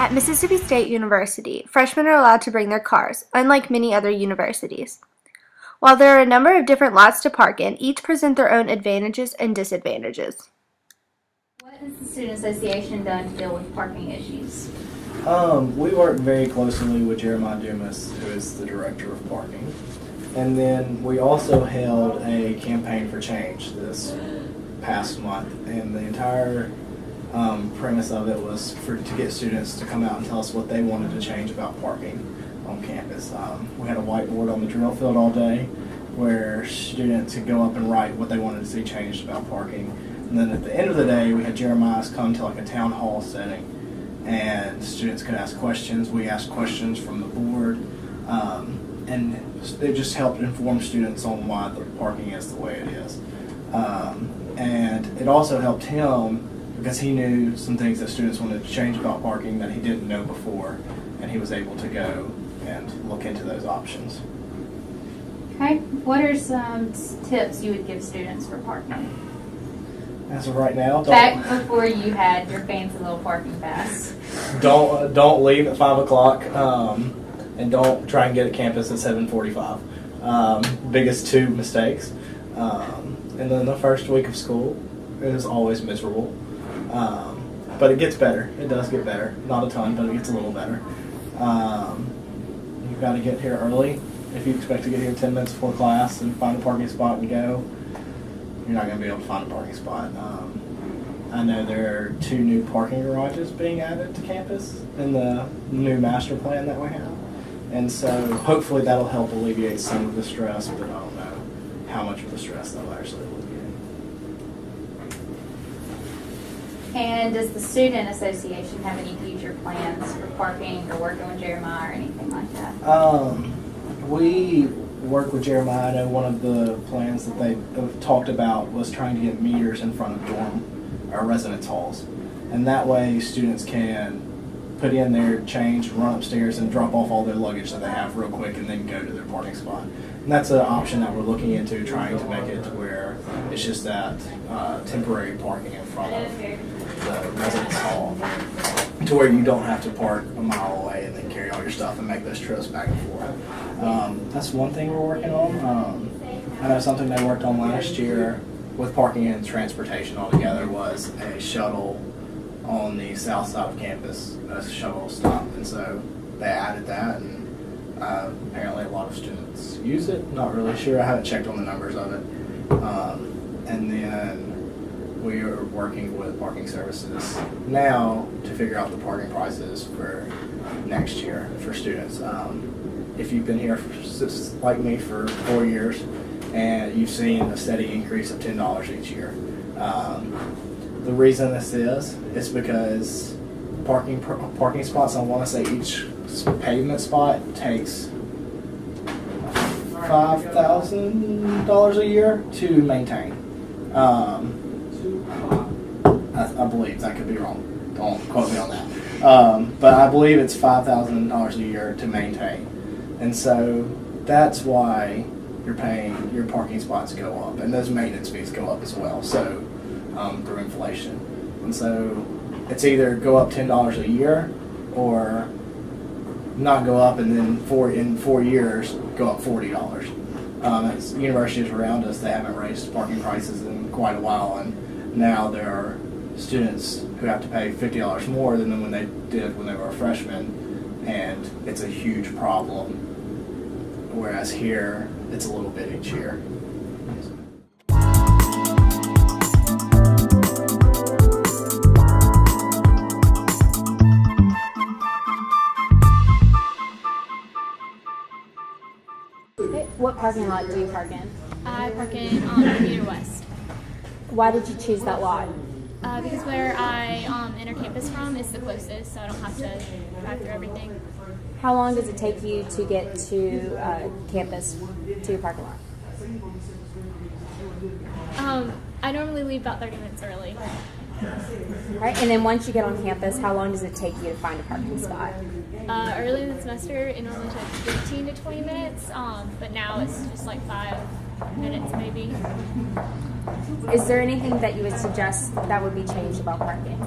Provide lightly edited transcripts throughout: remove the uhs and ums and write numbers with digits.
At Mississippi State University, freshmen are allowed to bring their cars, unlike many other universities. While there are a number of different lots to park in, each present their own advantages and disadvantages. What has the Student Association done to deal with parking issues? We work very closely with Jeremiah Dumas, who is the director of parking. And then we also held a campaign for change this past month, and the entire premise of it was to get students to come out and tell us what they wanted to change about parking on campus. We had a whiteboard on the drill field all day where students could go up and write what they wanted to see changed about parking. And then at the end of the day, we had Jeremiah's come to like a town hall setting, and students could ask questions. We asked questions from the board, and it just helped inform students on why the parking is the way it is. And it also helped him because he knew some things that students wanted to change about parking that he didn't know before, and he was able to go and look into those options. Okay, what are some tips you would give students for parking? As of right now, Back before you had your fancy little parking pass. don't leave at 5 o'clock, and don't try and get at campus at 7:45. Biggest two mistakes. And then the first week of school is always miserable. But it gets better. It does get better. Not a ton, but it gets a little better. You've got to get here early. If you expect to get here 10 minutes before class and find a parking spot and go, you're not going to be able to find a parking spot. I know there are 2 new parking garages being added to campus in the new master plan that we have. And so hopefully that'll help alleviate some of the stress, but I don't know how much of the stress that'll actually alleviate. And does the Student Association have any future plans for parking or working with Jeremiah or anything like that? We work with Jeremiah. I know one of the plans that they talked about was trying to get meters in front of dorm or residence halls. And that way students can put in their change, run upstairs, and drop off all their luggage that they have real quick and then go to their parking spot. And that's an option that we're looking into, trying to make it to where it's just that temporary parking in front of the residence hall, to where you don't have to park a mile away and then carry all your stuff and make those trips back and forth. That's one thing we're working on. I know something they worked on last year with parking and transportation altogether was a shuttle on the south side of campus, a shuttle stop, and so they added that, and apparently a lot of students use it. Not really sure. I haven't checked on the numbers of it. And then we are working with parking services now to figure out the parking prices for next year for students. If you've been here like me for 4 years and you've seen a steady increase of $10 each year. The reason this is because parking spots, I want to say each pavement spot takes $5,000 a year to maintain. I believe, that could be wrong. Don't quote me on that. But I believe it's $5,000 a year to maintain. And so that's why you're paying, your parking spots go up, and those maintenance fees go up as well. So through inflation. And so it's either go up $10 a year or not go up, and then in 4 years go up $40. As universities around us, they haven't raised parking prices in quite a while, and now there are students who have to pay $50 more than when they did when they were a freshman, and it's a huge problem. Whereas here, it's a little bit each year. What parking lot do you park in? I park in Commuter West. Why did you choose that lot? Because where I enter campus from is the closest, so I don't have to drive through everything. How long does it take you to get to campus, to your parking lot? I normally leave about 30 minutes early. All right, and then once you get on campus, how long does it take you to find a parking spot? Early in the semester, it normally took 15 to 20 minutes, but now it's just like 5 minutes maybe. Is there anything that you would suggest that would be changed about parking?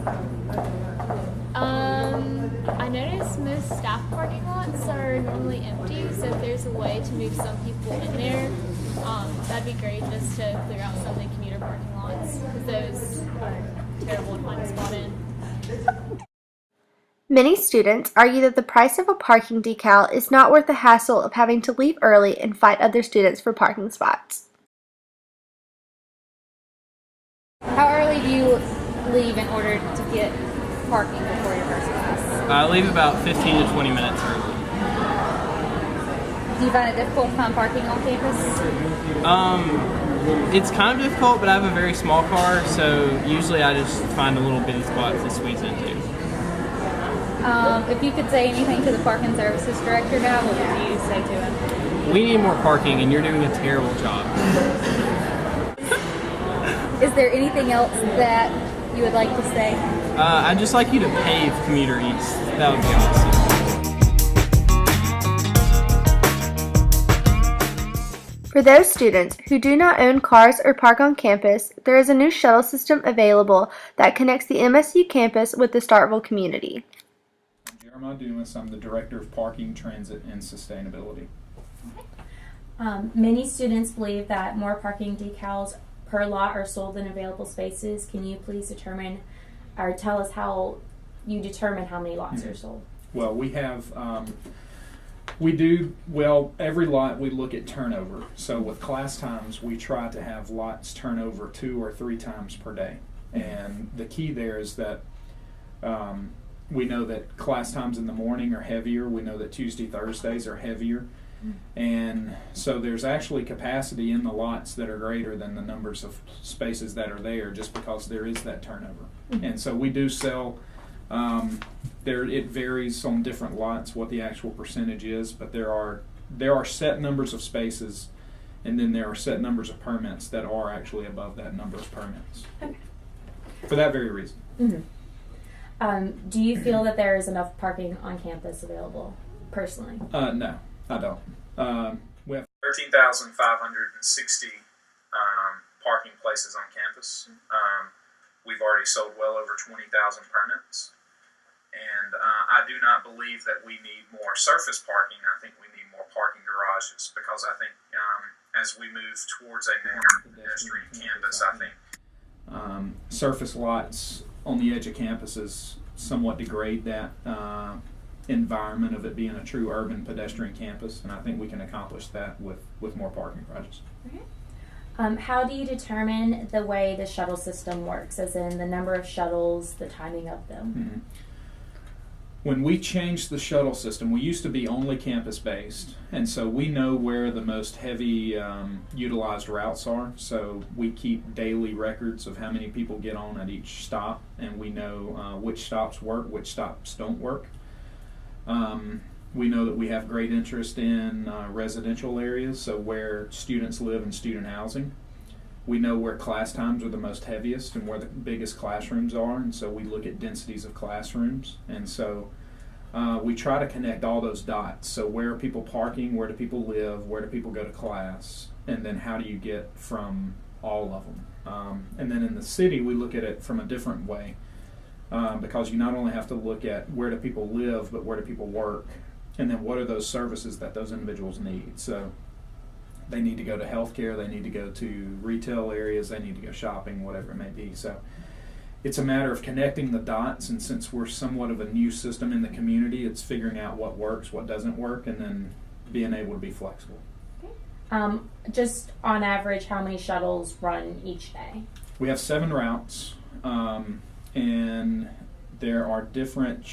I noticed most staff parking lots are normally empty, so if there's a way to move some people in there, that'd be great, just to clear out some of the commuter parking lots, because those are terrible to find a spot in. Many students argue that the price of a parking decal is not worth the hassle of having to leave early and fight other students for parking spots. How early do you leave in order to get parking before your first class? I leave about 15 to 20 minutes early. Do you find it difficult to find parking on campus? It's kind of difficult, but I have a very small car, so usually I just find a little bitty spot to squeeze into. If you could say anything to the parking services director now, what would you say to him? We need more parking, and you're doing a terrible job. Is there anything else that you would like to say? I'd just like you to pave Commuter East. That would be awesome. For those students who do not own cars or park on campus, there is a new shuttle system available that connects the MSU campus with the Starkville community. I'm Dumas. I'm the Director of Parking, Transit, and Sustainability. Many students believe that more parking decals per lot are sold than available spaces. Can you please determine or tell us how you determine how many lots are sold? Well, we have, every lot we look at turnover. So with class times, we try to have lots turn over 2 or 3 times per day. And the key there is that we know that class times in the morning are heavier. We know that Tuesday, Thursdays are heavier. And so there's actually capacity in the lots that are greater than the numbers of spaces that are there, just because there is that turnover. And so we do sell, it varies on different lots what the actual percentage is, but there are set numbers of spaces, and then there are set numbers of permits that are actually above that number of permits. Okay. For that very reason. Do you feel that there is enough parking on campus available, personally? No, I don't. We have 13,560 parking places on campus. We've already sold well over 20,000 permits. And I do not believe that we need more surface parking. I think we need more parking garages, because I think as we move towards a more pedestrian campus, I think surface lots on the edge of campuses somewhat degrade that environment of it being a true urban pedestrian campus, and I think we can accomplish that with more parking garages. How do you determine the way the shuttle system works, as in the number of shuttles, the timing of them? When we changed the shuttle system, we used to be only campus-based, and so we know where the most heavy utilized routes are. So we keep daily records of how many people get on at each stop, and we know which stops work, which stops don't work. We know that we have great interest in residential areas, so where students live in student housing. We know where class times are the most heaviest and where the biggest classrooms are, and so we look at densities of classrooms. And so we try to connect all those dots. So where are people parking, where do people live, where do people go to class, and then how do you get from all of them. And then in the city, we look at it from a different way, because you not only have to look at where do people live, but where do people work, and then what are those services that those individuals need. So they need to go to healthcare, they need to go to retail areas, they need to go shopping, whatever it may be. So it's a matter of connecting the dots, and since we're somewhat of a new system in the community, it's figuring out what works, what doesn't work, and then being able to be flexible. Just on average, how many shuttles run each day? We have 7 routes, and there are different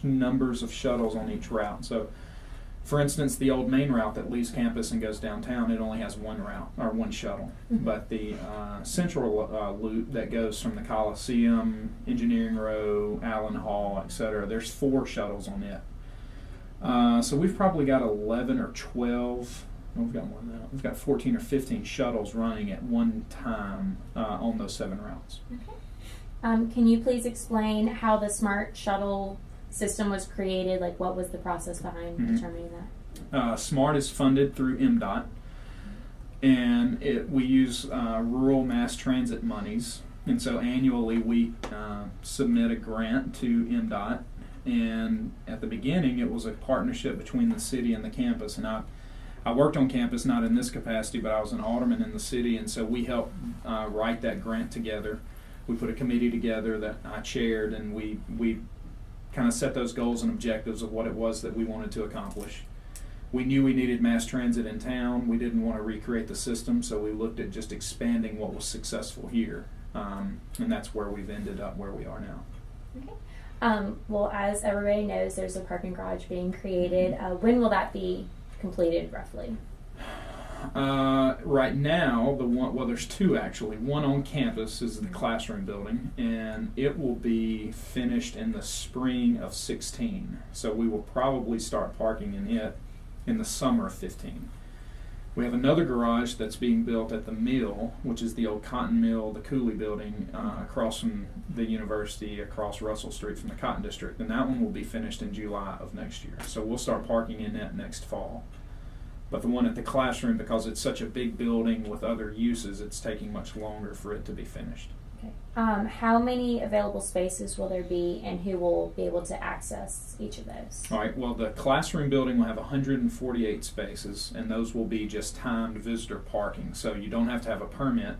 numbers of shuttles on each route. So for instance, the old main route that leaves campus and goes downtown, it only has 1 route, or 1 shuttle. But the central loop that goes from the Coliseum, Engineering Row, Allen Hall, etc., there's 4 shuttles on it. So we've probably got 11 or 12, no, we've got more than that. We've got 14 or 15 shuttles running at one time on those 7 routes. Can you please explain how the smart shuttle system was created? Like, what was the process behind determining that? SMART is funded through MDOT, And we use rural mass transit monies. And so annually we submit a grant to MDOT. And at the beginning it was a partnership between the city and the campus. And I worked on campus, not in this capacity, but I was an alderman in the city. And so we helped write that grant together. We put a committee together that I chaired, and we kind of set those goals and objectives of what it was that we wanted to accomplish. We knew we needed mass transit in town. We didn't want to recreate the system, so we looked at just expanding what was successful here. And that's where we've ended up where we are now. Okay. Well, as everybody knows, there's a parking garage being created. When will that be completed, roughly? Right now, there's two actually. One on campus is the classroom building, and it will be finished in the spring of 16. So we will probably start parking in it in the summer of 15. We have another garage that's being built at the mill, which is the old cotton mill, the Cooley building, across from the university, across Russell Street from the Cotton District, and that one will be finished in July of next year. So we'll start parking in that next fall. But the one at the classroom, because it's such a big building with other uses, it's taking much longer for it to be finished. Okay. How many available spaces will there be, and who will be able to access each of those? All right, well, the classroom building will have 148 spaces, and those will be just timed visitor parking. So you don't have to have a permit.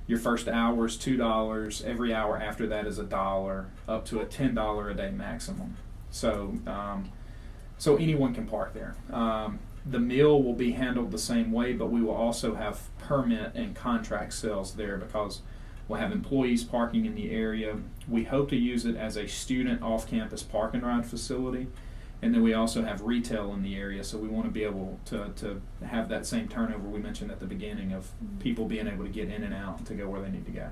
Your first hour is $2. Every hour after that is $1, up to a $10 a day maximum. So, so anyone can park there. The mill will be handled the same way, but we will also have permit and contract sales there because we'll have employees parking in the area. We hope to use it as a student off-campus park and ride facility, and then we also have retail in the area, so we want to be able to have that same turnover we mentioned at the beginning of people being able to get in and out to go where they need to go.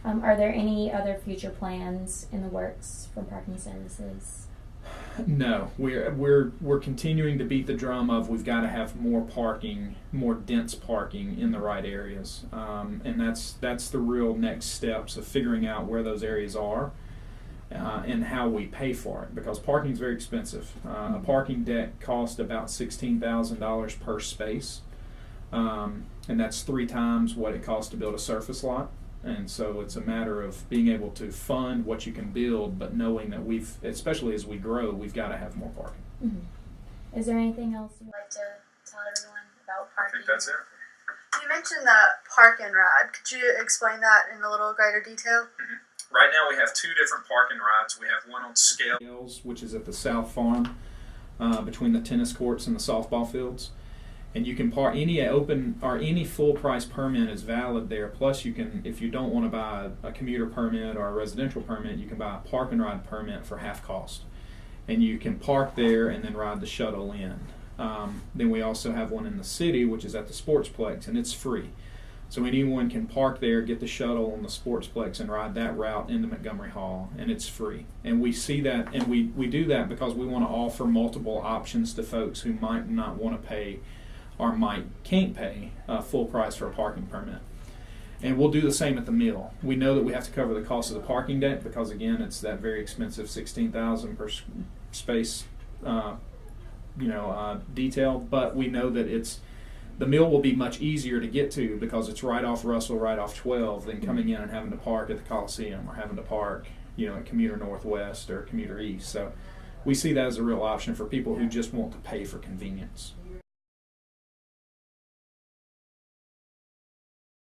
Are there any other future plans in the works for parking services? No, we're continuing to beat the drum of we've got to have more parking, more dense parking in the right areas, and that's the real next steps of figuring out where those areas are and how we pay for it, because parking is very expensive. A parking deck costs about $16,000 per space, and that's 3 times what it costs to build a surface lot. And so it's a matter of being able to fund what you can build, but knowing that especially as we grow, we've got to have more parking. Mm-hmm. Is there anything else you'd like to tell everyone about parking? I think that's it. You mentioned the park and ride. Could you explain that in a little greater detail? Mm-hmm. Right now we have 2 different parking rides. We have one on Scales, which is at the South Farm, between the tennis courts and the softball fields. And you can park any full price permit is valid there. Plus, you can, if you don't want to buy a commuter permit or a residential permit, you can buy a park and ride permit for half cost, and you can park there and then ride the shuttle in. Then we also have one in the city, which is at the Sportsplex, and it's free. So anyone can park there, get the shuttle on the Sportsplex, and ride that route into Montgomery Hall, and it's free. And we see that, and we do that because we want to offer multiple options to folks who might not want to pay or can't pay full price for a parking permit. And we'll do the same at the mill. We know that we have to cover the cost of the parking deck because, again, it's that very expensive $16,000 per space detail. But we know that the mill will be much easier to get to because it's right off Russell, right off 12, than coming in and having to park at the Coliseum or having to park at Commuter Northwest or Commuter East. So we see that as a real option for people who just want to pay for convenience.